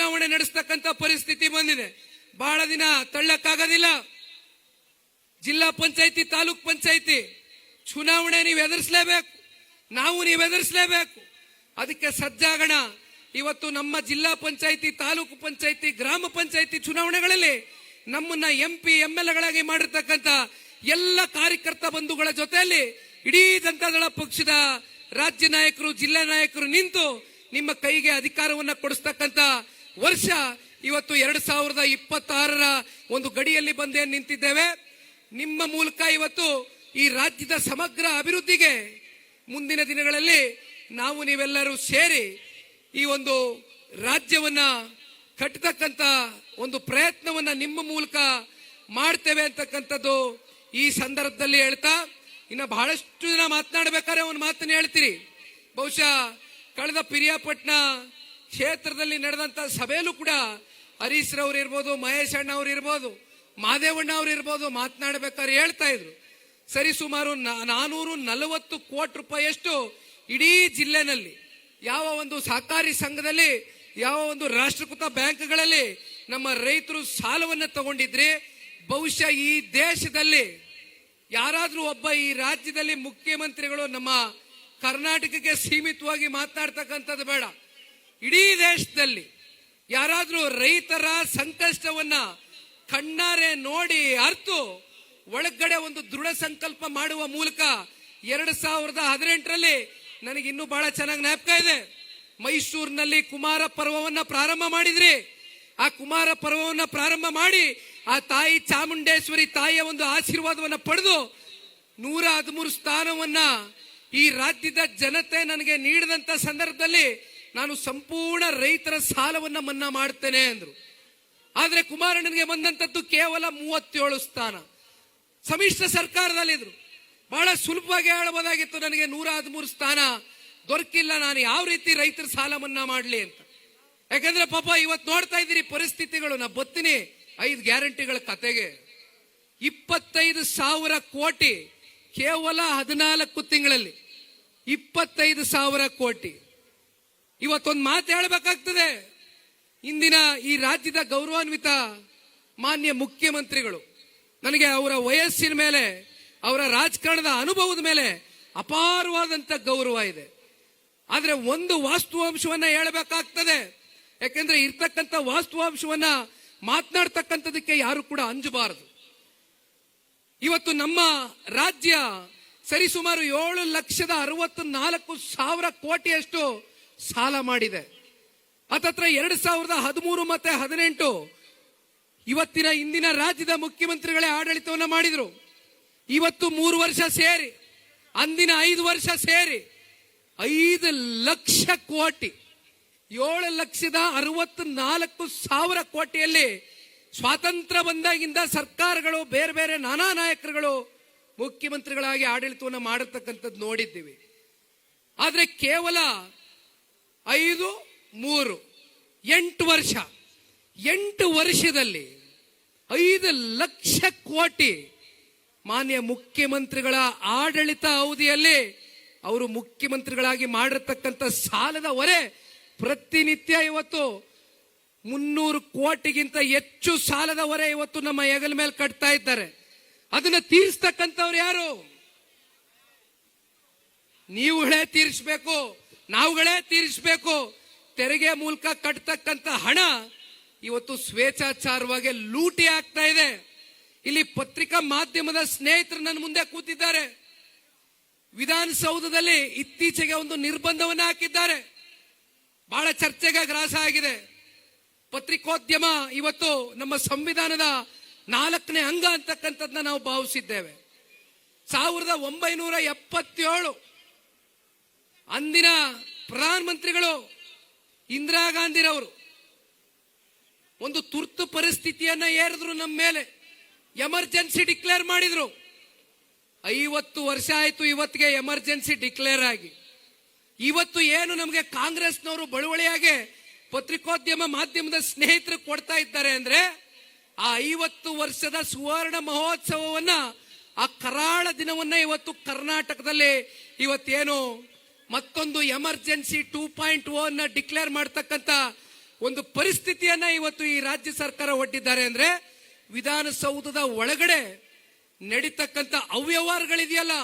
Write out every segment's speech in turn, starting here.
ಚುನಾವಣೆ ನಡೆಸ್ತಕ್ಕಂಥ ಪರಿಸ್ಥಿತಿ ಬಂದಿದೆ. ಬಹಳ ದಿನ ತಳ್ಳಕ್ಕಾಗೋದಿಲ್ಲ. ಜಿಲ್ಲಾ ಪಂಚಾಯತಿ, ತಾಲೂಕ್ ಪಂಚಾಯತಿ ಚುನಾವಣೆ ನೀವು ಎದುರಿಸಲೇಬೇಕು, ನಾವು ನೀವು ಎದುರಿಸಲೇಬೇಕು. ಅದಕ್ಕೆ ಸಜ್ಜಾಗೋಣ. ಇವತ್ತು ನಮ್ಮ ಜಿಲ್ಲಾ ಪಂಚಾಯತಿ, ತಾಲೂಕು ಪಂಚಾಯತಿ, ಗ್ರಾಮ ಪಂಚಾಯತಿ ಚುನಾವಣೆಗಳಲ್ಲಿ ನಮ್ಮನ್ನ MP MLA ಗಳಾಗಿ ಮಾಡಿರ್ತಕ್ಕಂಥ ಎಲ್ಲ ಕಾರ್ಯಕರ್ತ ಬಂಧುಗಳ ಜೊತೆಯಲ್ಲಿ ಇಡೀ ಜನತಾದಳ ಪಕ್ಷದ ರಾಜ್ಯ ನಾಯಕರು, ಜಿಲ್ಲಾ ನಾಯಕರು ನಿಂತು ನಿಮ್ಮ ಕೈಗೆ ಅಧಿಕಾರವನ್ನ ಕೊಡಿಸ್ತಕ್ಕಂಥ ವರ್ಷ ಇವತ್ತು 2026ರ ಒಂದು ಗಡಿಯಲ್ಲಿ ಬಂದೇ ನಿಂತಿದ್ದೇವೆ. ನಿಮ್ಮ ಮೂಲಕ ಇವತ್ತು ಈ ರಾಜ್ಯದ ಸಮಗ್ರ ಅಭಿವೃದ್ಧಿಗೆ ಮುಂದಿನ ದಿನಗಳಲ್ಲಿ ನಾವು ನೀವೆಲ್ಲರೂ ಸೇರಿ ಈ ಒಂದು ರಾಜ್ಯವನ್ನ ಕಟ್ಟತಕ್ಕಂಥ ಒಂದು ಪ್ರಯತ್ನವನ್ನ ನಿಮ್ಮ ಮೂಲಕ ಮಾಡ್ತೇವೆ ಅಂತಕ್ಕಂಥದ್ದು ಈ ಸಂದರ್ಭದಲ್ಲಿ ಹೇಳ್ತಾ, ಇನ್ನು ಬಹಳಷ್ಟು ಜನ ಮಾತನಾಡಬೇಕಾದ್ರೆ ಒಂದು ಮಾತನ್ನು ಹೇಳ್ತೀರಿ. ಬಹುಶಃ ಕಳೆದ ಪಿರಿಯಾಪಟ್ಟಣ ಕ್ಷೇತ್ರದಲ್ಲಿ ನಡೆದಂತ ಸಭೆಯಲ್ಲೂ ಕೂಡ ಹರೀಶ್ ರವ್ರು ಇರ್ಬೋದು, ಮಹೇಶ್ ಅಣ್ಣ ಅವ್ರು ಇರ್ಬೋದು, ಮಾದೇವಣ್ಣ ಅವ್ರು ಇರ್ಬೋದು, ಮಾತನಾಡಬೇಕಾದ್ರೆ ಹೇಳ್ತಾ ಇದ್ರು, ಸರಿ ಸುಮಾರು 440 ಕೋಟಿ ರೂಪಾಯಿಯಷ್ಟು ಇಡೀ ಜಿಲ್ಲೆನಲ್ಲಿ ಯಾವ ಒಂದು ಸಹಕಾರಿ ಸಂಘದಲ್ಲಿ, ಯಾವ ಒಂದು ರಾಷ್ಟ್ರೀಕೃತ ಬ್ಯಾಂಕ್ಗಳಲ್ಲಿ ನಮ್ಮ ರೈತರು ಸಾಲವನ್ನ ತಗೊಂಡಿದ್ರೆ, ಬಹುಶಃ ಈ ದೇಶದಲ್ಲಿ ಯಾರಾದ್ರೂ ಒಬ್ಬ ಈ ರಾಜ್ಯದಲ್ಲಿ ಮುಖ್ಯಮಂತ್ರಿಗಳು ನಮ್ಮ ಕರ್ನಾಟಕಕ್ಕೆ ಸೀಮಿತವಾಗಿ ಮಾತನಾಡ್ತಕ್ಕಂಥದ್ದು ಬೇಡ, ಇಡೀ ದೇಶದಲ್ಲಿ ಯಾರಾದ್ರೂ ರೈತರ ಸಂಕಷ್ಟವನ್ನ ಕಣ್ಣಾರೆ ನೋಡಿ ಅರ್ತು ಒಳಗಡೆ ಒಂದು ದೃಢ ಸಂಕಲ್ಪ ಮಾಡುವ ಮೂಲಕ 2018ರಲ್ಲಿ ನನಗೆ ಇನ್ನೂ ಬಹಳ ಚೆನ್ನಾಗಿ ಜ್ಞಾಪಕ ಇದೆ. ಮೈಸೂರಿನಲ್ಲಿ ಕುಮಾರ ಪರ್ವವನ್ನ ಪ್ರಾರಂಭ ಮಾಡಿದ್ರಿ. ಆ ಕುಮಾರ ಪರ್ವವನ್ನ ಪ್ರಾರಂಭ ಮಾಡಿ ಆ ತಾಯಿ ಚಾಮುಂಡೇಶ್ವರಿ ತಾಯಿಯ ಒಂದು ಆಶೀರ್ವಾದವನ್ನ ಪಡೆದು 113 ಸ್ಥಾನವನ್ನ ಈ ರಾಜ್ಯದ ಜನತೆ ನನಗೆ ನೀಡಿದಂತ ಸಂದರ್ಭದಲ್ಲಿ ನಾನು ಸಂಪೂರ್ಣ ರೈತರ ಸಾಲವನ್ನ ಮನ್ನಾ ಮಾಡ್ತೇನೆ ಅಂದ್ರು. ಆದ್ರೆ ಕುಮಾರಣ್ಣನಿಗೆ ಬಂದಂತದ್ದು ಕೇವಲ 37 ಸ್ಥಾನ. ಸಮ್ಮಿಶ್ರ ಸರ್ಕಾರದಲ್ಲಿದ್ರು. ಬಹಳ ಸುಲಭವಾಗಿ ಹೇಳಬಹುದಾಗಿತ್ತು, ನನಗೆ 113 ಸ್ಥಾನ ದೊರಕಿಲ್ಲ, ನಾನು ಯಾವ ರೀತಿ ರೈತರ ಸಾಲ ಮನ್ನಾ ಮಾಡ್ಲಿ ಅಂತ. ಯಾಕಂದ್ರೆ ಪಾಪ ಇವತ್ತು ನೋಡ್ತಾ ಇದ್ದೀರಿ ಪರಿಸ್ಥಿತಿಗಳು. ನಾ ಬತ್ತೀನಿ 5 ಗ್ಯಾರಂಟಿಗಳ ಕತೆಗೆ 25,000 ಕೋಟಿ ಕೇವಲ 14 ತಿಂಗಳಲ್ಲಿ 25,000 ಕೋಟಿ. ಇವತ್ತೊಂದು ಮಾತು ಹೇಳಬೇಕಾಗ್ತದೆ. ಇಂದಿನ ಈ ರಾಜ್ಯದ ಗೌರವಾನ್ವಿತ ಮಾನ್ಯ ಮುಖ್ಯಮಂತ್ರಿಗಳು, ನನಗೆ ಅವರ ವಯಸ್ಸಿನ ಮೇಲೆ, ಅವರ ರಾಜಕಾರಣದ ಅನುಭವದ ಮೇಲೆ ಅಪಾರವಾದಂತ ಗೌರವ ಇದೆ. ಆದ್ರೆ ಒಂದು ವಾಸ್ತವಾಂಶವನ್ನ ಹೇಳಬೇಕಾಗ್ತದೆ. ಯಾಕೆಂದ್ರೆ ಇರ್ತಕ್ಕಂಥ ವಾಸ್ತವಾಂಶವನ್ನ ಮಾತನಾಡ್ತಕ್ಕಂಥದಕ್ಕೆ ಯಾರು ಕೂಡ ಅಂಜಬಾರದು. ಇವತ್ತು ನಮ್ಮ ರಾಜ್ಯ ಸರಿಸುಮಾರು 7,64,000 ಕೋಟಿಯಷ್ಟು ಸಾಲ ಮಾಡಿದೆ. ಹತ್ತತ್ರ 2013 ಮತ್ತೆ 18 ಇವತ್ತಿನ ಇಂದಿನ ರಾಜ್ಯದ ಮುಖ್ಯಮಂತ್ರಿಗಳೇ ಆಡಳಿತವನ್ನ ಮಾಡಿದ್ರು. ಇವತ್ತು 3 ವರ್ಷ ಸೇರಿ, ಅಂದಿನ 5 ವರ್ಷ ಸೇರಿ 5 ಲಕ್ಷ ಕೋಟಿ, 7,64,000 ಕೋಟಿಯಲ್ಲಿ ಸ್ವಾತಂತ್ರ್ಯ ಬಂದಾಗಿಂದ ಸರ್ಕಾರಗಳು, ಬೇರೆ ಬೇರೆ ನಾನಾ ನಾಯಕರುಗಳು ಮುಖ್ಯಮಂತ್ರಿಗಳಾಗಿ ಆಡಳಿತವನ್ನು ಮಾಡಿರ್ತಕ್ಕಂಥದ್ದು ನೋಡಿದ್ದೀವಿ. ಆದ್ರೆ ಕೇವಲ 5, 3, 8 ವರ್ಷ, 8 ವರ್ಷದಲ್ಲಿ 5 ಲಕ್ಷ ಕೋಟಿ ಮಾನ್ಯ ಮುಖ್ಯಮಂತ್ರಿಗಳ ಆಡಳಿತ ಅವಧಿಯಲ್ಲಿ ಅವರು ಮುಖ್ಯಮಂತ್ರಿಗಳಾಗಿ ಮಾಡಿರ್ತಕ್ಕಂಥ ಸಾಲದ ಹೊರೆ ಪ್ರತಿನಿತ್ಯ ಇವತ್ತು 300 ಕೋಟಿಗಿಂತ ಹೆಚ್ಚು ಸಾಲದ ಹೊರೆ ಇವತ್ತು ನಮ್ಮ ಹೆಗಲ ಮೇಲೆ ಕಟ್ತಾ ಇದ್ದಾರೆ. ಅದನ್ನ ತೀರಿಸ್ತಕ್ಕಂಥವ್ರು ಯಾರು? ನೀವುಗಳೇ ತೀರಿಸಬೇಕು, ನಾವುಗಳೇ ತೀರಿಸಬೇಕು. ತೆರಿಗೆ ಮೂಲಕ ಕಟ್ತಕ್ಕಂಥ ಹಣ ಇವತ್ತು ಸ್ವೇಚ್ಛಾಚಾರವಾಗಿ ಲೂಟಿ ಆಗ್ತಾ ಇದೆ. ಇಲ್ಲಿ ಪತ್ರಿಕಾ ಮಾಧ್ಯಮದ ಸ್ನೇಹಿತರು ನನ್ನ ಮುಂದೆ ಕೂತಿದ್ದಾರೆ. ವಿಧಾನಸೌಧದಲ್ಲಿ ಇತ್ತೀಚೆಗೆ ಒಂದು ನಿರ್ಬಂಧವನ್ನು ಹಾಕಿದ್ದಾರೆ. ಬಹಳ ಚರ್ಚೆಗೆ ಗ್ರಾಸ ಆಗಿದೆ. ಪತ್ರಿಕೋದ್ಯಮ ಇವತ್ತು ನಮ್ಮ ಸಂವಿಧಾನದ 4ನೇ ಅಂಗ ಅಂತಕ್ಕಂಥದ್ದನ್ನ ನಾವು ಭಾವಿಸಿದ್ದೇವೆ. 1977 ಅಂದಿನ ಪ್ರಧಾನಮಂತ್ರಿಗಳು ಇಂದಿರಾ ಗಾಂಧಿರವರು ಒಂದು ತುರ್ತು ಪರಿಸ್ಥಿತಿಯನ್ನ ಏರಿದ್ರು, ನಮ್ಮ ಮೇಲೆ ಎಮರ್ಜೆನ್ಸಿ ಡಿಕ್ಲೇರ್ ಮಾಡಿದ್ರು. 50 ವರ್ಷ ಆಯ್ತು ಇವತ್ತಿಗೆ ಎಮರ್ಜೆನ್ಸಿ ಡಿಕ್ಲೇರ್ ಆಗಿ. ಇವತ್ತು ಏನು ನಮಗೆ ಕಾಂಗ್ರೆಸ್ನವರು ಬಳುವಳಿಯಾಗಿ ಪತ್ರಿಕೋದ್ಯಮ ಮಾಧ್ಯಮದ ಸ್ನೇಹಿತರು ಕೊಡ್ತಾ ಇದ್ದಾರೆ ಅಂದ್ರೆ, ಆ 50 ವರ್ಷದ ಸುವರ್ಣ ಮಹೋತ್ಸವವನ್ನ, ಆ ಕರಾಳ ದಿನವನ್ನ ಇವತ್ತು ಕರ್ನಾಟಕದಲ್ಲಿ ಇವತ್ತೇನು ಮತ್ತೊಂದು ಎಮರ್ಜೆನ್ಸಿ 2.0 ಡಿಕ್ಲೇರ್ ಮಾಡತಕ್ಕಂತ ಒಂದು ಪರಿಸ್ಥಿತಿಯನ್ನ ಇವತ್ತು ಈ ರಾಜ್ಯ ಸರ್ಕಾರ ಒಡ್ಡಿದ್ದಾರೆ ಅಂದ್ರೆ ವಿಧಾನಸೌಧದ ಒಳಗಡೆ ನಡೀತಕ್ಕಂಥ ಅವ್ಯವಹಾರಗಳಿದೆಯಲ್ಲ,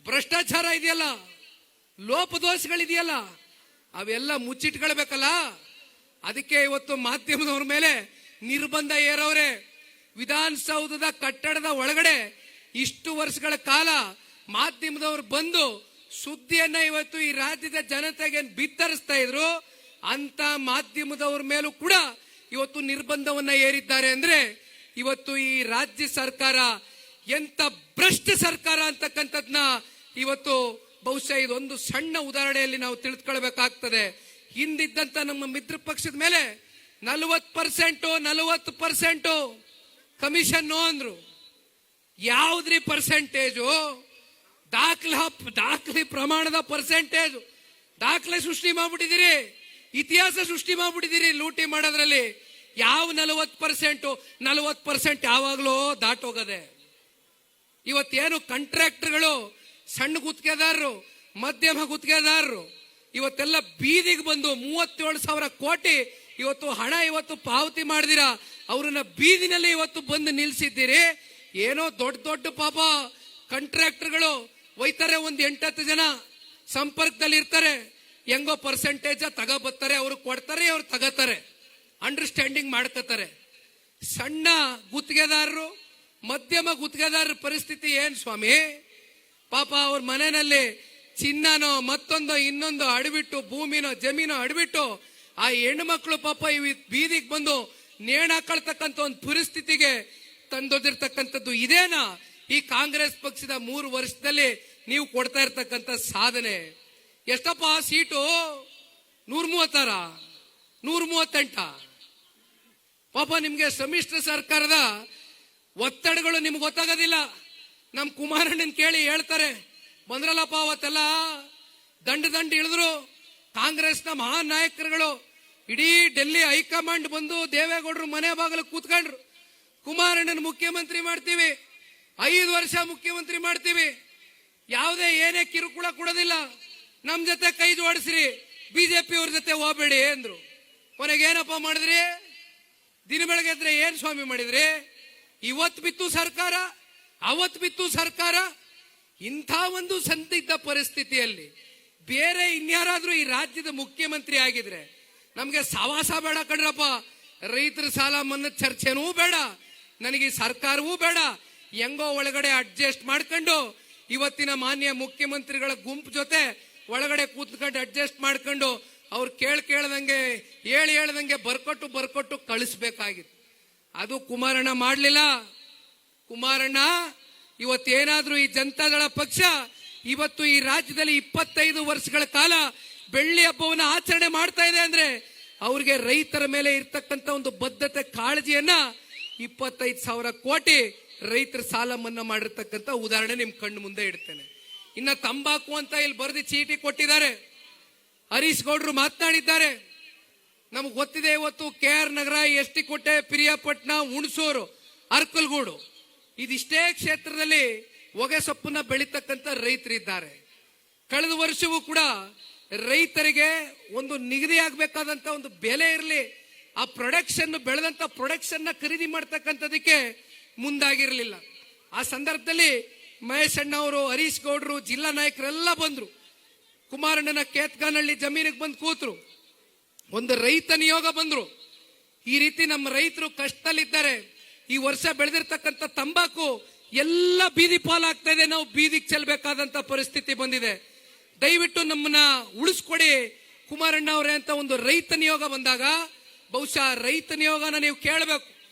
ಭ್ರಷ್ಟಾಚಾರ ಇದೆಯಲ್ಲ, ಲೋಪದೋಷಗಳಿದೆಯಲ್ಲ, ಅವೆಲ್ಲ ಮುಚ್ಚಿಟ್ಕೊಳ್ಬೇಕಲ್ಲ. ಅದಕ್ಕೆ ಇವತ್ತು ಮಾಧ್ಯಮದವ್ರ ಮೇಲೆ ನಿರ್ಬಂಧ ಏರವ್ರೆ. ವಿಧಾನಸೌಧದ ಕಟ್ಟಡದ ಒಳಗಡೆ ಇಷ್ಟು ವರ್ಷಗಳ ಕಾಲ ಮಾಧ್ಯಮದವರು ಬಂದು ಸುದ್ದಿಯನ್ನ ಇವತ್ತು ಈ ರಾಜ್ಯದ ಜನತೆಗೆ ಬಿತ್ತರಿಸ್ತಾ ಇದ್ರು. ಅಂತ ಮಾಧ್ಯಮದವ್ರ ಮೇಲೂ ಕೂಡ ಇವತ್ತು ನಿರ್ಬಂಧವನ್ನ ಏರಿದ್ದಾರೆ ಅಂದ್ರೆ ಇವತ್ತು ಈ ರಾಜ್ಯ ಸರ್ಕಾರ ಎಂತ ಭ್ರಷ್ಟ ಸರ್ಕಾರ ಅಂತಕ್ಕಂಥದ್ನ ಇವತ್ತು ಬಹುಶಃ ಇದೊಂದು ಸಣ್ಣ ಉದಾಹರಣೆಯಲ್ಲಿ ನಾವು ತಿಳಿದುಕೊಳ್ಬೇಕಾಗ್ತದೆ. ಹಿಂದಿದ್ದಂತ ನಮ್ಮ ಮಿತ್ರ ಪಕ್ಷದ ಮೇಲೆ 40% ಕಮಿಷನ್ ಅಂದ್ರು. ಯಾವ್ದ್ರಿ ಪರ್ಸೆಂಟೇಜು? ದಾಖಲೆ ಪ್ರಮಾಣದ ಪರ್ಸೆಂಟೇಜ್ ದಾಖಲೆ ಸೃಷ್ಟಿ ಮಾಡ್ಬಿಟ್ಟಿದ್ದೀರಿ, ಇತಿಹಾಸ ಸೃಷ್ಟಿ ಮಾಡ್ಬಿಟ್ಟಿದ್ದೀರಿ ಲೂಟಿ ಮಾಡೋದ್ರಲ್ಲಿ. ಯಾವ 40% ಯಾವಾಗ್ಲೂ ದಾಟೋಗದೆ. ಇವತ್ತೇನು ಕಾಂಟ್ರಾಕ್ಟರ್ಗಳು, ಸಣ್ಣ ಗುತ್ತಿಗೆದಾರರು, ಮಧ್ಯಮ ಗುತ್ತಿಗೆದಾರರು ಇವತ್ತೆಲ್ಲ ಬೀದಿಗೆ ಬಂದು 37,000 ಕೋಟಿ ಇವತ್ತು ಹಣ ಇವತ್ತು ಪಾವತಿ ಮಾಡಿದಿರ ಅವ್ರನ್ನ ಬೀದಿನಲ್ಲಿ ಇವತ್ತು ಬಂದು ನಿಲ್ಸಿದ್ದೀರಿ. ಏನೋ ದೊಡ್ಡ ಪಾಪ ಕಾಂಟ್ರಾಕ್ಟರ್ಗಳು ಒಯ್ತಾರೆ, ಒಂದು 8-10 ಜನ ಸಂಪರ್ಕದಲ್ಲಿ ಇರ್ತಾರೆ, ಹೆಂಗೋ ಪರ್ಸೆಂಟೇಜ್ ತಗೋಬರ್ತಾರೆ, ಅವ್ರು ಕೊಡ್ತಾರೆ, ಅವ್ರು ತಗೋತಾರೆ, ಅಂಡರ್ಸ್ಟ್ಯಾಂಡಿಂಗ್ ಮಾಡ್ಕೋತಾರೆ. ಸಣ್ಣ ಗುತ್ತಿಗೆದಾರರು, ಮಧ್ಯಮ ಗುತ್ತಿಗೆದಾರರ ಪರಿಸ್ಥಿತಿ ಏನ್ ಸ್ವಾಮಿ? ಪಾಪ ಅವ್ರ ಮನೆಯಲ್ಲಿ ಚಿನ್ನನೋ ಮತ್ತೊಂದೋ ಇನ್ನೊಂದು ಅಡ್ಬಿಟ್ಟು, ಭೂಮಿನೋ ಜಮೀನೋ ಅಡ್ಬಿಟ್ಟು ಆ ಹೆಣ್ಮಕ್ಳು ಪಾಪ ಬೀದಿಗೆ ಬಂದು ನೇಣಾಕೊಳ್ತಕ್ಕಂಥ ಒಂದು ಪರಿಸ್ಥಿತಿಗೆ ತಂದೊಡ್ಡಿರ್ತಕ್ಕಂಥದ್ದು ಇದೇನಾ ಈ ಕಾಂಗ್ರೆಸ್ ಪಕ್ಷದ 3 ವರ್ಷದಲ್ಲಿ ನೀವು ಕೊಡ್ತಾ ಇರ್ತಕ್ಕಂಥ ಸಾಧನೆ? ಎಷ್ಟಪ್ಪ ಸೀಟು? 136, 138. ಪಾಪ ನಿಮ್ಗೆ ಸಮ್ಮಿಶ್ರ ಸರ್ಕಾರದ ಒತ್ತಡಗಳು ನಿಮ್ಗೆ ಗೊತ್ತಾಗೋದಿಲ್ಲ. ನಮ್ ಕುಮಾರಣ್ಣನ್ ಕೇಳಿ ಹೇಳ್ತಾರೆ, ಬಂದ್ರಲ್ಲಪ್ಪ ಅವತ್ತೆಲ್ಲ ದಂಡ ಇಳಿದ್ರು ಕಾಂಗ್ರೆಸ್ನ ಮಹಾನ್ ನಾಯಕರುಗಳು, ಇಡೀ ಡೆಲ್ಲಿ ಹೈಕಮಾಂಡ್ ಬಂದು ದೇವೇಗೌಡರು ಮನೆ ಬಾಗಿಲು ಕೂತ್ಕೊಂಡ್ರು. ಕುಮಾರಣ್ಣನ ಮುಖ್ಯಮಂತ್ರಿ ಮಾಡ್ತೀವಿ, 5 ವರ್ಷ ಮುಖ್ಯಮಂತ್ರಿ ಮಾಡ್ತೀವಿ, ಯಾವುದೇ ಏನೇ ಕಿರುಕುಳ ಕೊಡೋದಿಲ್ಲ, ನಮ್ ಜೊತೆ ಕೈ ಜೋಡಿಸ್ರಿ, ಬಿಜೆಪಿ ಅವ್ರ ಜೊತೆ ಹೋಗ್ಬೇಡಿ ಅಂದ್ರು. ಕೊನೆಗೆ ಏನಪ್ಪ ಮಾಡಿದ್ರಿ? ದಿನ ಬೆಳಗ್ಗೆ ಎದ್ರೆ ಏನ್ ಸ್ವಾಮಿ ಮಾಡಿದ್ರಿ? ಇವತ್ತು ಬಿತ್ತು ಸರ್ಕಾರ, ಅವತ್ತು ಬಿತ್ತು ಸರ್ಕಾರ. ಇಂಥ ಒಂದು ಸಂದಿಗ್ಧ ಪರಿಸ್ಥಿತಿಯಲ್ಲಿ ಬೇರೆ ಇನ್ಯಾರಾದ್ರೂ ಈ ರಾಜ್ಯದ ಮುಖ್ಯಮಂತ್ರಿ ಆಗಿದ್ರೆ ನಮ್ಗೆ ಸವಾಸ ಬೇಡ ಕಣ್ರಪ್ಪ. ರೈತರ ಸಾಲ ಮನ್ನಾ ಚರ್ಚೆನೂ ಬೇಡ, ನನಗೆ ಸರ್ಕಾರವೂ ಬೇಡ. ಹೆಂಗೋ ಒಳಗಡೆ ಅಡ್ಜಸ್ಟ್ ಮಾಡ್ಕೊಂಡು ಇವತ್ತಿನ ಮಾನ್ಯ ಮುಖ್ಯಮಂತ್ರಿಗಳ ಗುಂಪು ಜೊತೆ ಒಳಗಡೆ ಕೂತ್ಕೊಂಡು ಅಡ್ಜಸ್ಟ್ ಮಾಡ್ಕೊಂಡು ಅವ್ರು ಕೇಳ್ದಂಗೆ ಹೇಳ್ದಂಗೆ ಬರ್ಕೊಟ್ಟು ಕಳಿಸ್ಬೇಕಾಗಿತ್ತು. ಅದು ಕುಮಾರಣ್ಣ ಮಾಡ್ಲಿಲ್ಲ. ಕುಮಾರಣ್ಣ ಇವತ್ತೇನಾದ್ರೂ ಈ ಜನತಾದಳ ಪಕ್ಷ ಇವತ್ತು ಈ ರಾಜ್ಯದಲ್ಲಿ 25 ವರ್ಷಗಳ ಕಾಲ ಬೆಳ್ಳಿ ಹಬ್ಬವನ್ನು ಆಚರಣೆ ಮಾಡ್ತಾ ಇದೆ ಅಂದ್ರೆ ಅವ್ರಿಗೆ ರೈತರ ಮೇಲೆ ಇರ್ತಕ್ಕಂಥ ಒಂದು ಬದ್ಧತೆ, ಕಾಳಜಿಯನ್ನ 25,000 ಕೋಟಿ ರೈತರ ಸಾಲ ಮನ್ನಾ ಮಾಡಿರ್ತಕ್ಕಂಥ ಉದಾಹರಣೆ ನಿಮ್ ಕಣ್ಣು ಮುಂದೆ ಇಡ್ತೇನೆ. ಇನ್ನ ತಂಬಾಕು ಅಂತ ಇಲ್ಲಿ ಬರೆದು ಚೀಟಿ ಕೊಟ್ಟಿದ್ದಾರೆ. ಹರೀಶ್ ಗೌಡ್ರು ಮಾತನಾಡಿದ್ದಾರೆ. ನಮ್ಗೆ ಗೊತ್ತಿದೆ, ಇವತ್ತು KR ನಗರ, ಎಸ್.ಟಿ. ಕೋಟೆ, ಪಿರಿಯಾಪಟ್ಟಣ, ಹುಣಸೂರು, ಅರ್ಕಲ್ಗೂಡು ಇದಿಷ್ಟೇ ಕ್ಷೇತ್ರದಲ್ಲಿ ಹೊಗೆ ಸೊಪ್ಪನ್ನ ಬೆಳೀತಕ್ಕಂಥ ರೈತರಿದ್ದಾರೆ. ಕಳೆದ ವರ್ಷವೂ ಕೂಡ ರೈತರಿಗೆ ಒಂದು ನಿಗದಿ ಆಗ್ಬೇಕಾದಂತ ಒಂದು ಬೆಲೆ ಇರಲಿ, ಆ ಪ್ರೊಡಕ್ಷನ್ ಬೆಳೆದಂತ ಪ್ರೊಡಕ್ಷನ್ ನ ಖರೀದಿ ಮಾಡ್ತಕ್ಕಂಥದಕ್ಕೆ ಮುಂದಾಗಿರಲಿಲ್ಲ. ಆ ಸಂದರ್ಭದಲ್ಲಿ ಮಹೇಶ್ ಅಣ್ಣ ಅವರು, ಹರೀಶ್ ಗೌಡ್ರು, ಜಿಲ್ಲಾ ನಾಯಕರೆಲ್ಲ ಬಂದ್ರು. ಕುಮಾರಣ್ಣನ ಕೇತ್ಗಾನಹಳ್ಳಿ ಜಮೀನಿಗೆ ಬಂದು ಕೂತ್ರು. ಒಂದು ರೈತ ನಿಯೋಗ ಬಂದ್ರು. ಈ ರೀತಿ ನಮ್ಮ ರೈತರು ಕಷ್ಟದಲ್ಲಿದ್ದಾರೆ, ಈ ವರ್ಷ ಬೆಳೆದಿರ್ತಕ್ಕಂಥ ತಂಬಾಕು ಎಲ್ಲ ಬೀದಿ ಪಾಲಾಗ್ತಾ ಇದೆ, ನಾವು ಬೀದಿಗೆ ಚೆಲ್ಲಬೇಕಾದಂತ ಪರಿಸ್ಥಿತಿ ಬಂದಿದೆ, ದಯವಿಟ್ಟು ನಮ್ಮನ್ನ ಉಳಿಸ್ಕೊಡಿ ಕುಮಾರಣ್ಣ ಅವರೇ ಅಂತ ಒಂದು ರೈತ ನಿಯೋಗ ಬಂದಾಗ, ಬಹುಶಃ ರೈತ ನಿಯೋಗನ ನೀವು ಕೇಳಬೇಕು.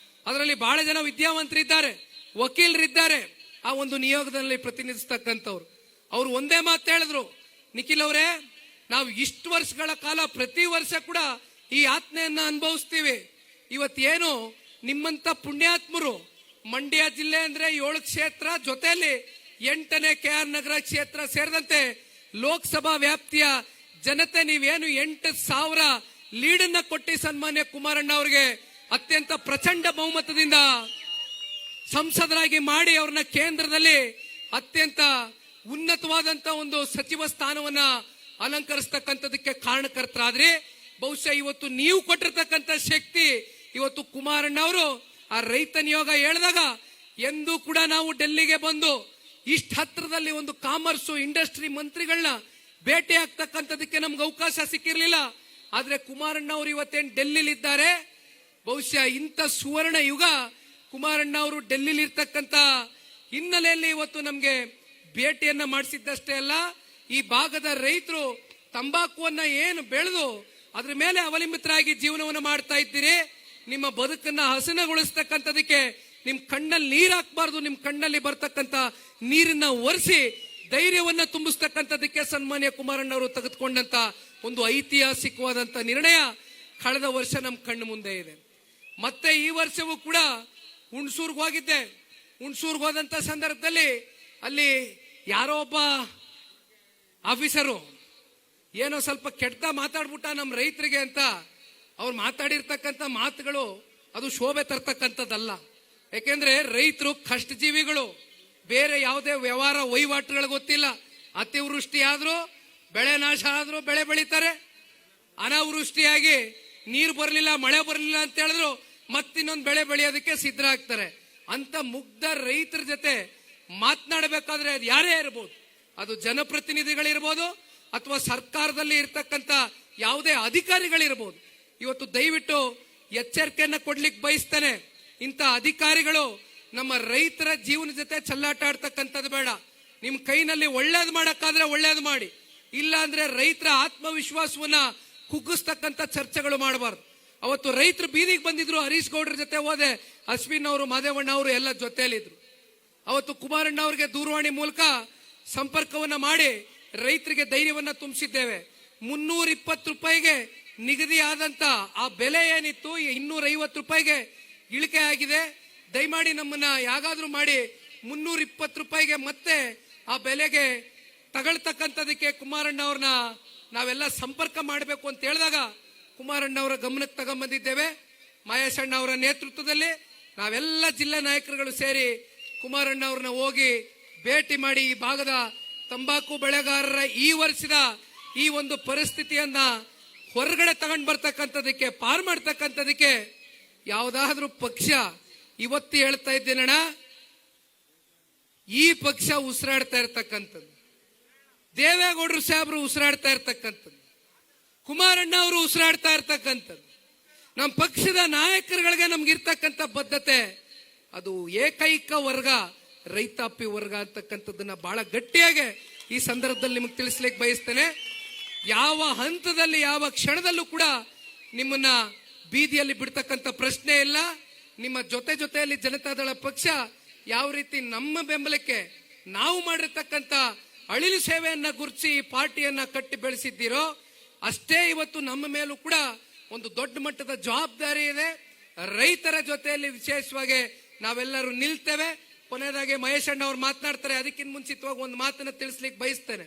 ಅದರಲ್ಲಿ ಬಹಳ ಜನ ವಿದ್ಯಾವಂತರಿದ್ದಾರೆ, ವಕೀಲರಿದ್ದಾರೆ, ಆ ಒಂದು ನಿಯೋಗದಲ್ಲಿ ಪ್ರತಿನಿಧಿಸ್ತಕ್ಕಂಥವ್ರು. ಅವ್ರು ಒಂದೇ ಮಾತು ಹೇಳಿದ್ರು, ನಿಖಿಲ್ ಅವರೇ, ನಾವು ಇಷ್ಟು ವರ್ಷಗಳ ಕಾಲ ಪ್ರತಿ ವರ್ಷ ಕೂಡ ಈ ಯಾತನೆಯನ್ನ ಅನುಭವಿಸ್ತೀವಿ. ಇವತ್ತೇನು ನಿಮ್ಮಂತ ಪುಣ್ಯಾತ್ಮರು ಮಂಡ್ಯ ಜಿಲ್ಲೆ ಅಂದ್ರೆ 7 ಕ್ಷೇತ್ರ ಜೊತೆಯಲ್ಲಿ 8ನೇ KR ನಗರ ಕ್ಷೇತ್ರ ಸೇರಿದಂತೆ ಲೋಕಸಭಾ ವ್ಯಾಪ್ತಿಯ ಜನತೆ ನೀವೇನು 8,000 ಲೀಡನ್ನ ಕೊಟ್ಟಿ ಸನ್ಮಾನ್ಯ ಕುಮಾರಣ್ಣ ಅವರಿಗೆ ಅತ್ಯಂತ ಪ್ರಚಂಡ ಬಹುಮತದಿಂದ ಸಂಸದರಾಗಿ ಮಾಡಿ ಅವ್ರನ್ನ ಕೇಂದ್ರದಲ್ಲಿ ಅತ್ಯಂತ ಉನ್ನತವಾದಂತ ಒಂದು ಸಚಿವ ಸ್ಥಾನವನ್ನ ಅಲಂಕರಿಸತಕ್ಕಂಥದಕ್ಕೆ ಕಾರಣಕರ್ತರಾದ್ರಿ. ಬಹುಶಃ ಇವತ್ತು ನೀವು ಕೊಟ್ಟಿರ್ತಕ್ಕಂಥ ಶಕ್ತಿ ಇವತ್ತು ಕುಮಾರಣ್ಣ ಅವರು ಆ ರೈತ ನಿಯೋಗ ಹೇಳಿದಾಗ ಎಂದೂ ಕೂಡ ನಾವು ಡೆಲ್ಲಿಗೆ ಬಂದು ಇಷ್ಟ ಹತ್ರದಲ್ಲಿ ಒಂದು ಕಾಮರ್ಸ್ ಇಂಡಸ್ಟ್ರಿ ಮಂತ್ರಿಗಳನ್ನ ಭೇಟಿ ಆಗ್ತಕ್ಕಂಥದಕ್ಕೆ ನಮ್ಗೆ ಅವಕಾಶ ಸಿಕ್ಕಿರ್ಲಿಲ್ಲ. ಆದ್ರೆ ಕುಮಾರಣ್ಣ ಅವರು ಇವತ್ತೇನು ಡೆಲ್ಲಿಲಿ ಇದ್ದಾರೆ, ಬಹುಶಃ ಇಂಥ ಸುವರ್ಣ ಯುಗ ಕುಮಾರಣ್ಣ ಅವರು ಡೆಲ್ಲಿಲಿ ಇರ್ತಕ್ಕಂಥ ಹಿನ್ನೆಲೆಯಲ್ಲಿ ಇವತ್ತು ನಮ್ಗೆ ಭೇಟಿಯನ್ನ ಮಾಡಿಸಿದ್ದಷ್ಟೇ ಅಲ್ಲ, ಈ ಭಾಗದ ರೈತರು ತಂಬಾಕುವನ್ನ ಏನು ಬೆಳೆದು ಅದ್ರ ಮೇಲೆ ಅವಲಂಬಿತರಾಗಿ ಜೀವನವನ್ನು ಮಾಡ್ತಾ ಇದ್ದೀರಿ. ನಿಮ್ಮ ಬದುಕನ್ನ ಹಸನಗೊಳಿಸ್ತಕ್ಕಂಥದಕ್ಕೆ ನಿಮ್ ಕಣ್ಣಲ್ಲಿ ನೀರ್ ಹಾಕ್ಬಾರ್ದು, ನಿಮ್ ಕಣ್ಣಲ್ಲಿ ಬರ್ತಕ್ಕಂಥ ನೀರನ್ನ ಒರೆಸಿ ಧೈರ್ಯವನ್ನ ತುಂಬಿಸ್ತಕ್ಕಂಥದಕ್ಕೆ ಸನ್ಮಾನ್ಯ ಕುಮಾರಣ್ಣ ಅವರು ತೆಗೆದುಕೊಂಡಂತ ಒಂದು ಐತಿಹಾಸಿಕವಾದಂತ ನಿರ್ಣಯ ಕಳೆದ ವರ್ಷ ನಮ್ಮ ಕಣ್ಣು ಮುಂದೆ ಇದೆ. ಮತ್ತೆ ಈ ವರ್ಷವೂ ಕೂಡ ಹುಣಸೂರ್ಗೆ ಹೋಗಿದ್ದೆ. ಹುಣಸೂರ್ಗೆ ಹೋದಂತ ಸಂದರ್ಭದಲ್ಲಿ ಅಲ್ಲಿ ಯಾರೋ ಒಬ್ಬ ಆಫೀಸರು ಏನೋ ಸ್ವಲ್ಪ ಕೆಟ್ಟ ಮಾತಾಡ್ಬಿಟ್ಟ ನಮ್ಮ ರೈತರಿಗೆ ಅಂತ. ಅವ್ರು ಮಾತಾಡಿರ್ತಕ್ಕಂಥ ಮಾತುಗಳು ಅದು ಶೋಭೆ ತರ್ತಕ್ಕಂಥದ್ದಲ್ಲ. ಯಾಕೆಂದ್ರೆ ರೈತರು ಕಷ್ಟ ಜೀವಿಗಳು, ಬೇರೆ ಯಾವುದೇ ವ್ಯವಹಾರ ವಹಿವಾಟುಗಳು ಗೊತ್ತಿಲ್ಲ. ಅತಿವೃಷ್ಟಿ ಆದ್ರೂ ಬೆಳೆ ನಾಶ ಆದ್ರೂ ಬೆಳೆ ಬೆಳೀತಾರೆ, ಅನಾವೃಷ್ಟಿಯಾಗಿ ನೀರು ಬರಲಿಲ್ಲ ಮಳೆ ಬರಲಿಲ್ಲ ಅಂತ ಹೇಳಿದ್ರು ಮತ್ತಿನ್ನೊಂದು ಬೆಳೆ ಬೆಳೆಯೋದಕ್ಕೆ ಸಿದ್ಧರಾಗ್ತಾರೆ. ಅಂತ ಮುಗ್ಧ ರೈತರ ಜೊತೆ ಮಾತನಾಡಬೇಕಾದ್ರೆ ಅದು ಯಾರೇ ಇರ್ಬೋದು, ಅದು ಜನಪ್ರತಿನಿಧಿಗಳಿರ್ಬೋದು ಅಥವಾ ಸರ್ಕಾರದಲ್ಲಿ ಇರ್ತಕ್ಕಂಥ ಯಾವುದೇ ಅಧಿಕಾರಿಗಳಿರ್ಬೋದು. ಇವತ್ತು ದಯವಿಟ್ಟು ಎಚ್ಚರಿಕೆಯನ್ನ ಕೊಡ್ಲಿಕ್ಕೆ ಬಯಸ್ತೇನೆ. ಇಂಥ ಅಧಿಕಾರಿಗಳು ನಮ್ಮ ರೈತರ ಜೀವನ ಜೊತೆ ಚೆಲ್ಲಾಟ ಆಡ್ತಕ್ಕಂಥದ್ದು ಬೇಡ. ನಿಮ್ ಕೈನಲ್ಲಿ ಒಳ್ಳೇದು ಮಾಡಕ್ಕಾದ್ರೆ ಒಳ್ಳೇದು ಮಾಡಿ, ಇಲ್ಲ ಅಂದ್ರೆ ರೈತರ ಆತ್ಮವಿಶ್ವಾಸವನ್ನ ಕುಗ್ಗಿಸ್ತಕ್ಕಂಥ ಚರ್ಚೆಗಳು ಮಾಡಬಾರ್ದು. ಅವತ್ತು ರೈತರು ಬೀದಿಗೆ ಬಂದಿದ್ರು, ಹರೀಶ್ ಗೌಡ್ರ ಜೊತೆ ಹೋದೆ, ಅಶ್ವಿನ್ ಅವರು ಮಾದೇವಣ್ಣ ಅವರು ಎಲ್ಲ ಜೊತೆಯಲ್ಲಿದ್ರು. ಅವತ್ತು ಕುಮಾರಣ್ಣ ಅವರಿಗೆ ದೂರವಾಣಿ ಮೂಲಕ ಸಂಪರ್ಕವನ್ನ ಮಾಡಿ ರೈತರಿಗೆ ಧೈರ್ಯವನ್ನ ತುಂಬಿಸಿದ್ದೇವೆ. 320 ರೂಪಾಯಿಗೆ ನಿಗದಿಯಾದಂತ ಆ ಬೆಲೆ ಏನಿತ್ತು 250 ರೂಪಾಯಿಗೆ ಇಳಿಕೆ ಆಗಿದೆ. ದಯಮಾಡಿ ನಮ್ಮನ್ನ ಯಾಗಾದ್ರೂ ಮಾಡಿ 320 ರೂಪಾಯಿಗೆ ಮತ್ತೆ ಆ ಬೆಲೆಗೆ ತಗೊಳ್ತಕ್ಕಂಥದಕ್ಕೆ ಕುಮಾರಣ್ಣ ಅವ್ರನ್ನ ನಾವೆಲ್ಲ ಸಂಪರ್ಕ ಮಾಡಬೇಕು ಅಂತ ಹೇಳಿದಾಗ ಕುಮಾರಣ್ಣ ಅವರ ಗಮನಕ್ಕೆ ತಗೊಂಡ್ಬಂದಿದ್ದೇವೆ. ಮಹೇಶ್ ಅಣ್ಣ ಅವರ ನೇತೃತ್ವದಲ್ಲಿ ನಾವೆಲ್ಲ ಜಿಲ್ಲಾ ನಾಯಕರುಗಳು ಸೇರಿ ಕುಮಾರಣ್ಣ ಅವ್ರನ್ನ ಹೋಗಿ ಭೇಟಿ ಮಾಡಿ ಈ ಭಾಗದ ತಂಬಾಕು ಬೆಳೆಗಾರರ ಈ ವರ್ಷದ ಈ ಒಂದು ಪರಿಸ್ಥಿತಿಯನ್ನ ಹೊರಗಡೆ ತಗೊಂಡ್ ಬರ್ತಕ್ಕಂಥದಕ್ಕೆ ಪಾರ್ ಮಾಡ್ತಕ್ಕಂಥದಕ್ಕೆ ಯಾವುದಾದ್ರೂ ಪಕ್ಷ ಇವತ್ತು ಹೇಳ್ತಾ ಇದ್ದೇನಣ್ಣ, ಈ ಪಕ್ಷ ಉಸಿರಾಡ್ತಾ ಇರ್ತಕ್ಕಂಥದ್ದು, ದೇವೇಗೌಡರು ಸಾಹೇಬರು ಉಸಿರಾಡ್ತಾ ಇರ್ತಕ್ಕಂಥದ್ದು, ಕುಮಾರಣ್ಣ ಅವರು ಉಸಿರಾಡ್ತಾ ಇರ್ತಕ್ಕಂಥದ್ದು, ನಮ್ಮ ಪಕ್ಷದ ನಾಯಕರುಗಳಿಗೆ ನಮ್ಗಿರ್ತಕ್ಕಂಥ ಬದ್ಧತೆ ಅದು ಏಕೈಕ ವರ್ಗ ರೈತಾಪಿ ವರ್ಗ ಅಂತಕ್ಕಂಥದ್ದನ್ನ ಬಹಳ ಗಟ್ಟಿಯಾಗಿ ಈ ಸಂದರ್ಭದಲ್ಲಿ ನಿಮಗೆ ತಿಳಿಸ್ಲಿಕ್ಕೆ ಬಯಸ್ತೇನೆ. ಯಾವ ಹಂತದಲ್ಲಿ ಯಾವ ಕ್ಷಣದಲ್ಲೂ ಕೂಡ ನಿಮ್ಮನ್ನ ಬೀದಿಯಲ್ಲಿ ಬಿಡ್ತಕ್ಕಂಥ ಪ್ರಶ್ನೆ ಇಲ್ಲ. ನಿಮ್ಮ ಜೊತೆಯಲ್ಲಿ ಜನತಾದಳ ಪಕ್ಷ ಯಾವ ರೀತಿ ನಮ್ಮ ಬೆಂಬಲಕ್ಕೆ ನಾವು ಮಾಡಿರ್ತಕ್ಕಂಥ ಅಳಿಲು ಸೇವೆಯನ್ನ ಗುರುತಿಸಿ ಈ ಪಾರ್ಟಿಯನ್ನ ಕಟ್ಟಿ ಬೆಳೆಸಿದ್ದೀರೋ ಅಷ್ಟೇ ಇವತ್ತು ನಮ್ಮ ಮೇಲೂ ಕೂಡ ಒಂದು ದೊಡ್ಡ ಮಟ್ಟದ ಜವಾಬ್ದಾರಿ ಇದೆ. ರೈತರ ಜೊತೆಯಲ್ಲಿ ವಿಶೇಷವಾಗಿ ನಾವೆಲ್ಲರೂ ನಿಲ್ತೇವೆ. ಕೊನೆಯದಾಗಿ ಮಹೇಶ್ ಅಣ್ಣ ಅವ್ರು ಮಾತನಾಡ್ತಾರೆ, ಅದಕ್ಕಿಂತ ಮುಂಚಿತವಾಗಿ ಒಂದು ಮಾತನ್ನ ತಿಳಿಸ್ಲಿಕ್ಕೆ ಬಯಸ್ತೇನೆ.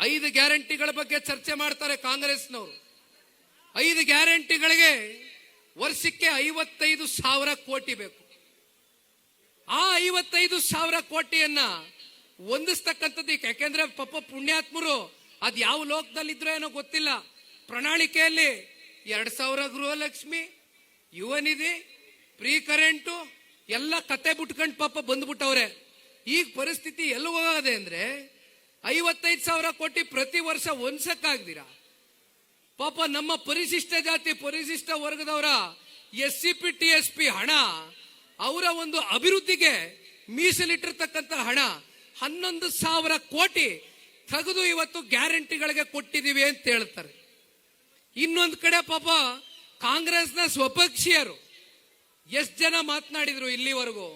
5 ಗ್ಯಾರಂಟಿಗಳ ಬಗ್ಗೆ ಚರ್ಚೆ ಮಾಡ್ತಾರೆ ಕಾಂಗ್ರೆಸ್ನವರು. 5 ಗ್ಯಾರಂಟಿಗಳಿಗೆ ವರ್ಷಕ್ಕೆ 55,000 ಕೋಟಿ ಬೇಕು. ಆ 55,000 ಕೋಟಿಯನ್ನ ಹೊಂದಿಸ್ತಕ್ಕಂಥದ್ದು, ಯಾಕೆಂದ್ರೆ ಪಾಪ ಪುಣ್ಯಾತ್ಮರು ಅದ್ ಯಾವ ಲೋಕದಲ್ಲಿದ್ರೋ ಏನೋ ಗೊತ್ತಿಲ್ಲ, ಪ್ರಣಾಳಿಕೆಯಲ್ಲಿ 2,000 ಗೃಹಲಕ್ಷ್ಮಿ, ಯುವ ನಿಧಿ, ಪ್ರೀ ಕರೆಂಟು ಎಲ್ಲ ಕತೆ ಬಿಟ್ಕೊಂಡು ಪಾಪ ಬಂದ್ಬಿಟ್ಟವ್ರೆ. ಈಗ ಪರಿಸ್ಥಿತಿ ಎಲ್ಲಿ ಹೋಗದೆ ಅಂದ್ರೆ 55,000 ಕೋಟಿ ಪ್ರತಿ ವರ್ಷ ಹೊಂದ್ಸಕ್ಕಾಗ್ದಿರಾ ಪಾಪ ನಮ್ಮ ಪರಿಶಿಷ್ಟ ಜಾತಿ ಪರಿಶಿಷ್ಟ ವರ್ಗದವರ SCP TSP ಹಣ, ಅವರ ಒಂದು ಅಭಿವೃದ್ಧಿಗೆ ಮೀಸಲಿಟ್ಟಿರ್ತಕ್ಕಂಥ ಹಣ 11,000 ಕೋಟಿ ತೆಗೆದು ಇವತ್ತು ಗ್ಯಾರಂಟಿಗಳಿಗೆ ಕೊಟ್ಟಿದೀವಿ ಅಂತ ಹೇಳ್ತಾರೆ. ಇನ್ನೊಂದು ಕಡೆ ಪಾಪ ಕಾಂಗ್ರೆಸ್ನ ಸ್ವಪಕ್ಷೀಯರು ಎಷ್ಟು ಜನ ಮಾತನಾಡಿದ್ರು ಇಲ್ಲಿವರೆಗೂ,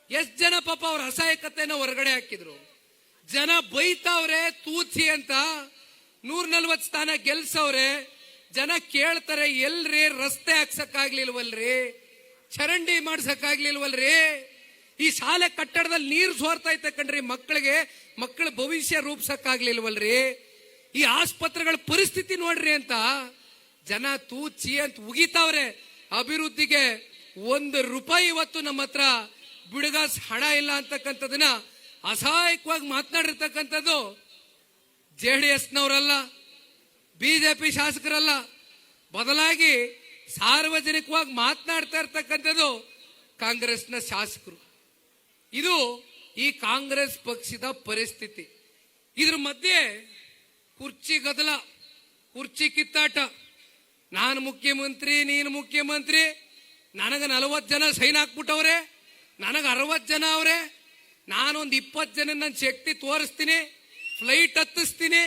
ಎಷ್ಟು ಜನ ಪಾಪ ಅವ್ರ ಅಸಹಾಯಕತೆನ ಹೊರಗಡೆ ಹಾಕಿದ್ರು. ಜನ ಬೈತಾವ್ರೆ ತೂಚಿ ಅಂತ, 140 ಸ್ಥಾನ ಗೆಲ್ಸವ್ರೆ. ಜನ ಕೇಳ್ತಾರೆ, ಎಲ್ರಿ ರಸ್ತೆ ಹಾಕ್ಸಕ್ಕಾಗ್ಲಿಲ್ವಲ್ರಿ, ಚರಂಡಿ ಮಾಡ್ಸಕ್ಕಾಗ್ಲಿಲ್ವಲ್ರಿ, ಈ ಶಾಲೆ ಕಟ್ಟಡದಲ್ಲಿ ನೀರು ಸೋರ್ತೈತೆ ಕಣ್ರಿ, ಮಕ್ಕಳ ಭವಿಷ್ಯ ರೂಪಿಸಕ್ಕಾಗ್ಲಿಲ್ವಲ್ರಿ, ಈ ಆಸ್ಪತ್ರೆಗಳ ಪರಿಸ್ಥಿತಿ ನೋಡ್ರಿ ಅಂತ ಜನ ತೂಚಿ ಅಂತ ಉಗಿತಾವ್ರೆ. ಅಭಿವೃದ್ಧಿಗೆ 1 ರೂಪಾಯಿ ಇವತ್ತು ನಮ್ಮ ಹತ್ರ ಬಿಡುಗಾಸ್ ಹಣ ಇಲ್ಲ ಅಂತಕ್ಕಂಥದನ್ನ ಅಸಹಾಯಕವಾಗಿ ಮಾತನಾಡಿರ್ತಕ್ಕಂಥದ್ದು JDS ನವರಲ್ಲ, ಬಿಜೆಪಿ ಶಾಸಕರಲ್ಲ, ಬದಲಾಗಿ ಸಾರ್ವಜನಿಕವಾಗಿ ಮಾತನಾಡ್ತಾ ಇರ್ತಕ್ಕಂಥದ್ದು ಕಾಂಗ್ರೆಸ್ನ ಶಾಸಕರು. ಇದು ಈ ಕಾಂಗ್ರೆಸ್ ಪಕ್ಷದ ಪರಿಸ್ಥಿತಿ. ಇದ್ರ ಮಧ್ಯೆ ಕುರ್ಚಿ ಗದ್ದಲ, ಕುರ್ಚಿ ಕಿತ್ತಾಟ. ನಾನು ಮುಖ್ಯಮಂತ್ರಿ, ನೀನು ಮುಖ್ಯಮಂತ್ರಿ, ನನಗೆ 40 ಜನ ಸೈನ್ ಹಾಕ್ಬಿಟ್ಟವ್ರೆ, ನನಗೆ 60 ಜನ ಅವರೇ, ನಾನೊಂದು 20 ಜನ ನನ್ನ ಶಕ್ತಿ ತೋರಿಸ್ತೀನಿ, ಫ್ಲೈಟ್ ಹತ್ತಿಸ್ತೀನಿ,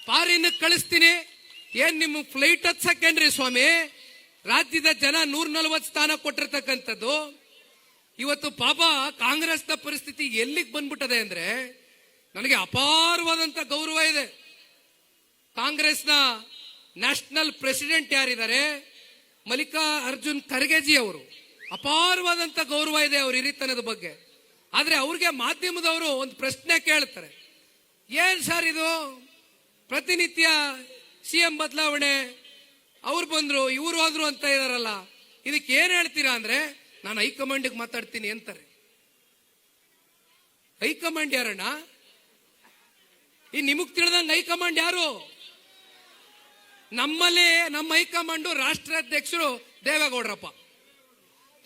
ಫಾರಿನ್ ಕಳಿಸ್ತೀನಿ. ಏನ್ ನಿಮ್ಮ ಫ್ಲೈಟ್ ಹತ್ಸಕ್ಕೇನ್ರಿ ಸ್ವಾಮಿ? ರಾಜ್ಯದ ಜನ 140 ಸ್ಥಾನ ಕೊಟ್ಟಿರ್ತಕ್ಕಂಥದ್ದು. ಇವತ್ತು ಪಾಪ ಕಾಂಗ್ರೆಸ್ನ ಪರಿಸ್ಥಿತಿ ಎಲ್ಲಿಗೆ ಬಂದ್ಬಿಟ್ಟದೆ ಅಂದ್ರೆ, ನನಗೆ ಅಪಾರವಾದಂತ ಗೌರವ ಇದೆ. ಕಾಂಗ್ರೆಸ್ನ ನ್ಯಾಷನಲ್ ಪ್ರೆಸಿಡೆಂಟ್ ಯಾರಿದ್ದಾರೆ, ಮಲ್ಲಿಕಾರ್ಜುನ್ ಖರ್ಗೆಜಿ ಅವರು, ಅಪಾರವಾದಂತ ಗೌರವ ಇದೆ ಅವ್ರ ಹಿರಿತನದ ಬಗ್ಗೆ. ಆದ್ರೆ ಅವ್ರಿಗೆ ಮಾಧ್ಯಮದವರು ಒಂದು ಪ್ರಶ್ನೆ ಕೇಳ್ತಾರೆ, ಏನ್ ಸರ್ ಇದು ಪ್ರತಿನಿತ್ಯ ಸಿಎಂ ಬದಲಾವಣೆ, ಅವ್ರು ಬಂದ್ರು ಇವ್ರು ಹೋದ್ರು ಅಂತ ಇದಾರಲ್ಲ, ಇದಕ್ಕೆ ಏನ್ ಹೇಳ್ತೀರಾ ಅಂದ್ರೆ, ನಾನು ಹೈಕಮಾಂಡ್ಗೆ ಮಾತಾಡ್ತೀನಿ ಅಂತಾರೆ. ಹೈಕಮಾಂಡ್ ಯಾರಣ್ಣ? ಈ ನಿಮಗ್ ತಿಳಿದಂಗ ಹೈಕಮಾಂಡ್ ಯಾರು? ನಮ್ಮಲ್ಲಿ ನಮ್ಮ ಹೈಕಮಾಂಡ್ ರಾಷ್ಟ್ರಾಧ್ಯಕ್ಷರು ದೇವೇಗೌಡರಪ್ಪ.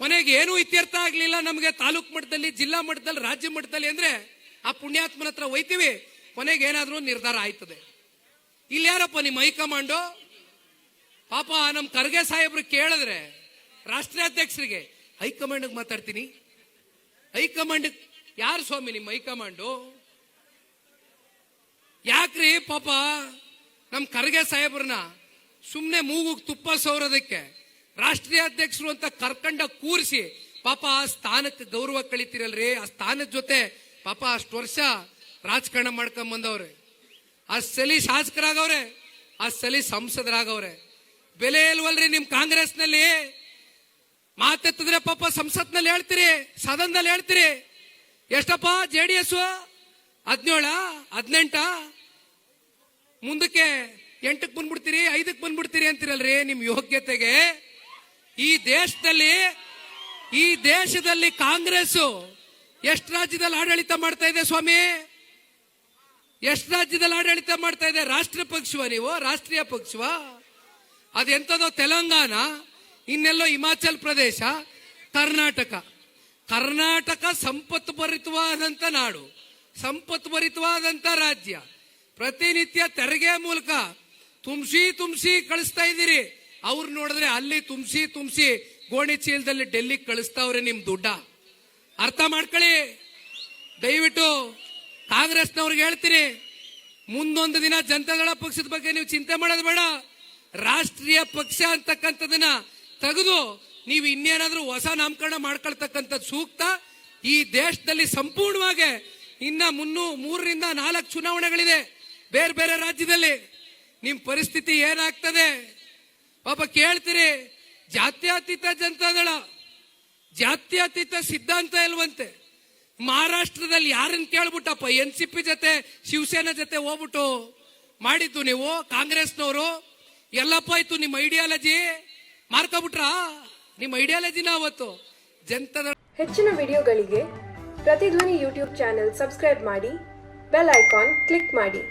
ಕೊನೆಗೆ ಏನೂ ಇತ್ಯರ್ಥ ಆಗ್ಲಿಲ್ಲ ನಮಗೆ, ತಾಲೂಕು ಮಟ್ಟದಲ್ಲಿ, ಜಿಲ್ಲಾ ಮಟ್ಟದಲ್ಲಿ, ರಾಜ್ಯ ಮಟ್ಟದಲ್ಲಿ ಅಂದ್ರೆ ಆ ಪುಣ್ಯಾತ್ಮನ ಹತ್ರ ಹೋಯ್ತೀವಿ, ಕೊನೆಗೆ ಏನಾದ್ರೂ ನಿರ್ಧಾರ ಆಯ್ತದೆ. ಇಲ್ಲಿ ಯಾರಪ್ಪ ನಿಮ್ಮ ಹೈಕಮಾಂಡು? ಪಾಪ ನಮ್ ಖರ್ಗೆ ಸಾಹೇಬ್ರು ಕೇಳಿದ್ರೆ ರಾಷ್ಟ್ರಾಧ್ಯಕ್ಷರಿಗೆ, ಹೈಕಮಾಂಡ್ ಮಾತಾಡ್ತೀನಿ. ಹೈಕಮಾಂಡ್ ಯಾರು ಸ್ವಾಮಿ ನಿಮ್ಮ ಹೈಕಮಾಂಡು? ಯಾಕ್ರಿ ಪಾಪ ನಮ್ ಖರ್ಗೆ ಸಾಹೇಬ್ರನ್ನ ಸುಮ್ನೆ ಮೂಗುಗ್ ತುಪ್ಪ ಸೌರೋದಕ್ಕೆ ರಾಷ್ಟ್ರೀಯ ಅಧ್ಯಕ್ಷರು ಅಂತ ಕರ್ಕಂಡ ಕೂರಿಸಿ ಪಾಪ ಆ ಸ್ಥಾನಕ್ಕೆ ಗೌರವ ಕಳಿತೀರಲ್ರಿ. ಆ ಸ್ಥಾನದ ಜೊತೆ ಪಾಪ ಅಷ್ಟು ವರ್ಷ ರಾಜಕಾರಣ ಮಾಡ್ಕೊಂಡ್ ಬಂದವ್ರೆ, ಅಷ್ಟ್ ಸಲಿ ಶಾಸಕರಾಗವ್ರೆ, ಅಷ್ಟ್ ಸಲಿ ಸಂಸದರಾಗವ್ರೆ. ಬೆಲೆ ಇಲ್ವಲ್ರಿ ನಿಮ್ ಕಾಂಗ್ರೆಸ್ನಲ್ಲಿ? ಮಾತೆತ್ತಿದ್ರೆ ಪಾಪ ಸಂಸತ್ನಲ್ಲಿ ಹೇಳ್ತೀರಿ, ಸದನದಲ್ಲಿ ಹೇಳ್ತೀರಿ. ಎಷ್ಟಪ್ಪ JDS 17, 18, ಮುಂದಕ್ಕೆ 8ಕ್ಕೆ ಬಂದ್ಬಿಡ್ತೀರಿ, 5ಕ್ಕೆ ಬಂದ್ಬಿಡ್ತೀರಿ ಅಂತೀರಲ್ರಿ. ನಿಮ್ ಯೋಗ್ಯತೆಗೆ ಈ ದೇಶದಲ್ಲಿ ಕಾಂಗ್ರೆಸ್ ಎಷ್ಟು ರಾಜ್ಯದಲ್ಲಿ ಆಡಳಿತ ಮಾಡ್ತಾ ಇದೆ ಸ್ವಾಮಿ? ಎಷ್ಟು ರಾಜ್ಯದಲ್ಲಿ ಆಡಳಿತ ಮಾಡ್ತಾ ಇದೆ? ರಾಷ್ಟ್ರ ಪಕ್ಷವ ನೀವು? ರಾಷ್ಟ್ರೀಯ ಪಕ್ಷವ? ಅದೆಂತದೋ ತೆಲಂಗಾಣ, ಇನ್ನೆಲ್ಲೋ ಹಿಮಾಚಲ್ ಪ್ರದೇಶ, ಕರ್ನಾಟಕ ಸಂಪತ್ತು ಭರಿತವಾದಂತ ನಾಡು, ಸಂಪತ್ತು ಭರಿತವಾದಂತ ರಾಜ್ಯ. ಪ್ರತಿನಿತ್ಯ ತೆರಿಗೆ ಮೂಲಕ ತುಂಬಿಸಿ ಕಳಿಸ್ತಾ ಇದ್ದೀರಿ. ಅವ್ರು ನೋಡಿದ್ರೆ ಅಲ್ಲಿ ತುಂಬಿಸಿ ಗೋಣಿ ಚೀಲದಲ್ಲಿ ಡೆಲ್ಲಿಗೆ ಕಳಿಸ್ತಾವ್ರೆ ನಿಮ್ ದುಡ್ಡ. ಅರ್ಥ ಮಾಡ್ಕೊಳ್ಳಿ ದಯವಿಟ್ಟು. ಕಾಂಗ್ರೆಸ್ನವ್ರಿಗೆ ಹೇಳ್ತೀನಿ, ಮುಂದೊಂದು ದಿನ ಜನತಾದಳ ಪಕ್ಷದ ಬಗ್ಗೆ ನೀವು ಚಿಂತೆ ಮಾಡೋದು ಬೇಡ. ರಾಷ್ಟ್ರೀಯ ಪಕ್ಷ ಅಂತಕ್ಕಂಥದನ್ನ ತೆಗೆದು ನೀವು ಇನ್ನೇನಾದ್ರೂ ಹೊಸ ನಾಮಕರಣ ಮಾಡ್ಕೊಳ್ತಕ್ಕಂಥದ್ದು ಸೂಕ್ತ. ಈ ದೇಶದಲ್ಲಿ ಸಂಪೂರ್ಣವಾಗಿ ಇನ್ನ 3ರಿಂದ 4 ಚುನಾವಣೆಗಳಿದೆ ಬೇರೆ ಬೇರೆ ರಾಜ್ಯದಲ್ಲಿ. ನಿಮ್ ಪರಿಸ್ಥಿತಿ ಏನಾಗ್ತದೆ ಪಾಪ ಕೇಳ್ತೀರಿ. ಜಾತ್ಯತೀತ ಜನತಾದಳ, ಜಾತ್ಯತೀತ ಸಿದ್ಧಾಂತ ಇಲ್ವಂತೆ. ಮಹಾರಾಷ್ಟ್ರದಲ್ಲಿ ಯಾರನ್ನ ಕೇಳ್ಬಿಟ್ಟಪ್ಪ NCP ಜೊತೆ ಶಿವಸೇನಾ ಜೊತೆ ಹೋಗ್ಬಿಟ್ಟು ಮಾಡಿದ್ದು ನೀವು ಕಾಂಗ್ರೆಸ್ನವರು? ಎಲ್ಲಪ್ಪ ಆಯ್ತು ನಿಮ್ಮ ಐಡಿಯಾಲಜಿ? ಮಾರ್ಕೊಬಿಟ್ರಾ ನಿಮ್ಮ ಐಡಿಯಾಲಜಿನ ಅವತ್ತು ಜನತಾದಳ? ಹೆಚ್ಚಿನ ವಿಡಿಯೋಗಳಿಗೆ ಪ್ರತಿಧ್ವನಿ ಯೂಟ್ಯೂಬ್ ಚಾನೆಲ್ ಸಬ್ಸ್ಕ್ರೈಬ್ ಮಾಡಿ, ಬೆಲ್ ಐಕಾನ್ ಕ್ಲಿಕ್ ಮಾಡಿ.